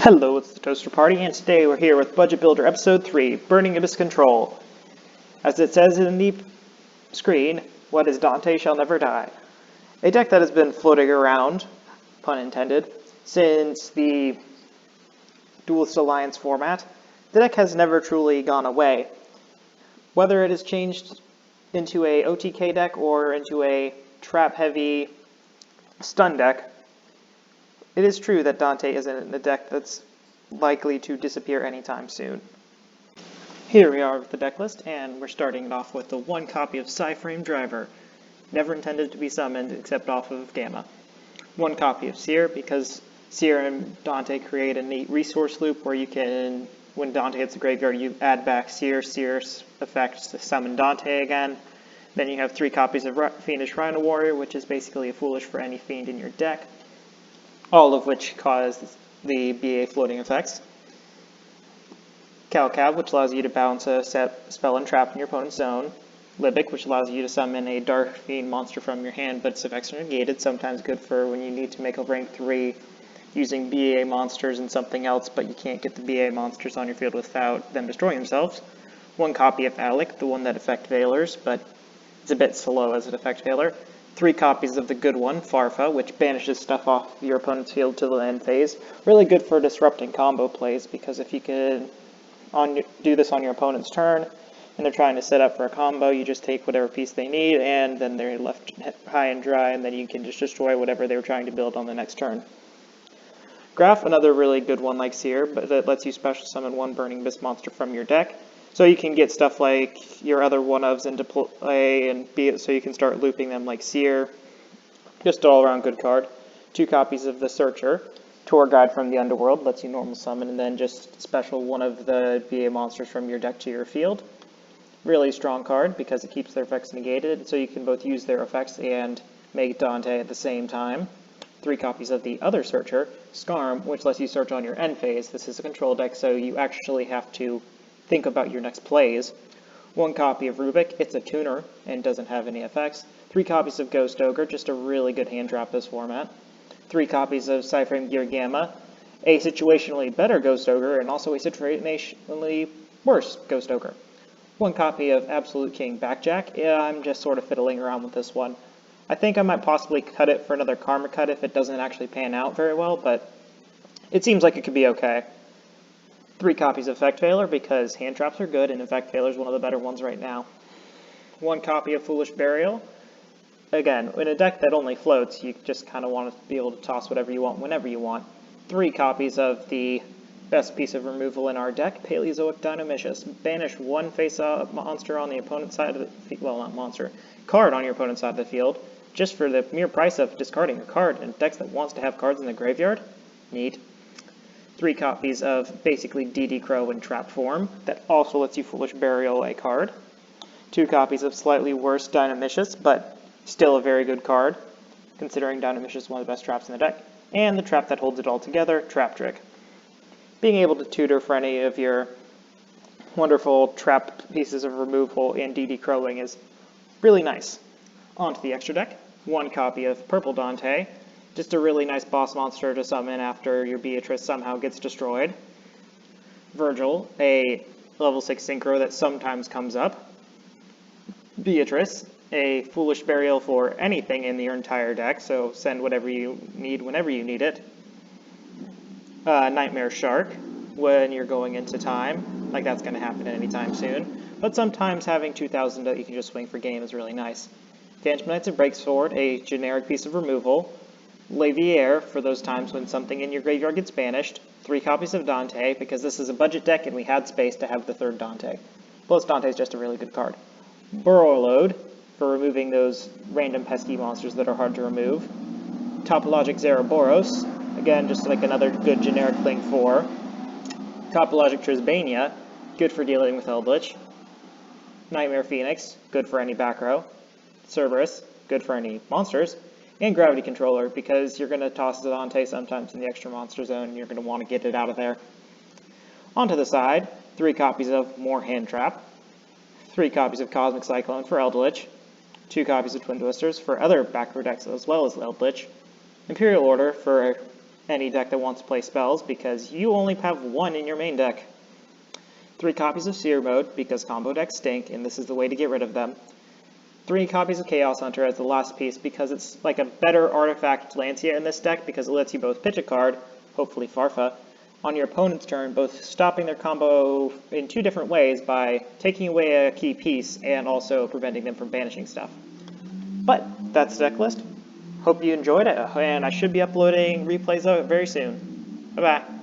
Hello, it's the Toaster Party, and today we're here with Budget Builder Episode 3, Burning Abyss Control. As it says in the screen, what is Dante shall never die. A deck that has been floating around, pun intended, since the Duelist Alliance format. The deck has never truly gone away. Whether it has changed into a OTK deck or into a trap-heavy stun deck, it is true that Dante isn't a deck that's likely to disappear anytime soon. Here we are with the deck list, and we're starting it off with the one copy of Psyframe Driver, never intended to be summoned except off of Gamma. One copy of Seer, because Seer and Dante create a neat resource loop where you can, when Dante hits the graveyard, you add back Seer's effects to summon Dante again. Then you have 3 copies of Fiendish Rhino Warrior, which is basically a foolish for any fiend in your deck, all of which cause the BA floating effects. Calcab, which allows you to bounce a spell and trap in your opponent's zone. Libic, which allows you to summon a Dark Fiend monster from your hand, but its effects are negated, sometimes good for when you need to make a rank 3 using BA monsters and something else, but you can't get the BA monsters on your field without them destroying themselves. One copy of Alec, the one that Effect Veilers, but it's a bit slow as an Effect Veiler. 3 copies of the good one, Farfa, which banishes stuff off your opponent's field to the end phase. Really good for disrupting combo plays, because if you can do this on your opponent's turn, and they're trying to set up for a combo, you just take whatever piece they need, and then they're left high and dry, and then you can just destroy whatever they were trying to build on the next turn. Graph, another really good one like Seer, but that lets you special summon one Burning Abyss monster from your deck. So you can get stuff like your other one-ofs into play, and so you can start looping them like Seer. Just an all-around good card. 2 copies of the Searcher. Tour Guide from the Underworld, lets you normal summon, and then just special one of the BA monsters from your deck to your field. Really strong card, because it keeps their effects negated, so you can both use their effects and make Dante at the same time. 3 copies of the other Searcher. Scarm, which lets you search on your end phase. This is a control deck, so you actually have to think about your next plays. 1 copy of Rubik, it's a tuner and doesn't have any effects. 3 copies of Ghost Ogre, just a really good hand trap this format. 3 copies of Psyframe Gear Gamma, a situationally better Ghost Ogre and also a situationally worse Ghost Ogre. 1 copy of Absolute King Backjack. Yeah, I'm just sort of fiddling around with this one. I think I might possibly cut it for another Karma cut if it doesn't actually pan out very well, but it seems like it could be okay. 3 copies of Effect Veiler, because hand traps are good, and Effect Veiler is one of the better ones right now. 1 copy of Foolish Burial. Again, in a deck that only floats, you just kind of want to be able to toss whatever you want whenever you want. 3 copies of the best piece of removal in our deck, Paleozoic Dinomicious. Banish 1 face-up monster on the opponent's side of the well, not monster, card on your opponent's side of the field, just for the mere price of discarding a card in decks that wants to have cards in the graveyard. Neat. 3 copies of basically DD Crow in trap form, that also lets you Foolish Burial a card. 2 copies of slightly worse Dinomicious, but still a very good card, considering Dinomicious is one of the best traps in the deck. And the trap that holds it all together, Trap Trick. Being able to tutor for any of your wonderful trap pieces of removal and DD Crowing is really nice. On to the extra deck. 1 copy of Purple Dante. Just a really nice boss monster to summon after your Beatrice somehow gets destroyed. Virgil, a level 6 synchro that sometimes comes up. Beatrice, a Foolish Burial for anything in your entire deck, so send whatever you need whenever you need it. Nightmare Shark, when you're going into time, like that's going to happen anytime soon. But sometimes having 2,000 that you can just swing for game is really nice. Phantom Knights of Breaksword, a generic piece of removal. Lavier, for those times when something in your graveyard gets banished. 3 copies of Dante, because this is a budget deck and we had space to have the 3rd Dante. Plus Dante is just a really good card. Burrowload, for removing those random pesky monsters that are hard to remove. Topologic Zeraboros, again just like another good generic thing for. Topologic Trisbania, good for dealing with Eldritch. Nightmare Phoenix, good for any back row. Cerberus, good for any monsters. And Gravity Controller, because you're going to toss Dante sometimes in the extra monster zone, and you're going to want to get it out of there. Onto the side, 3 copies of more Hand Trap, 3 copies of Cosmic Cyclone for Eldritch, 2 copies of Twin Twisters for other back row decks as well as Eldritch, Imperial Order for any deck that wants to play spells, because you only have one in your main deck. 3 copies of Seer Mode, because combo decks stink, and this is the way to get rid of them. 3 copies of Chaos Hunter as the last piece, because it's like a better artifact Lancia in this deck, because it lets you both pitch a card, hopefully Farfa, on your opponent's turn, both stopping their combo in 2 different ways by taking away a key piece and also preventing them from banishing stuff. But that's the deck list. Hope you enjoyed it, and I should be uploading replays of it very soon. Bye-bye.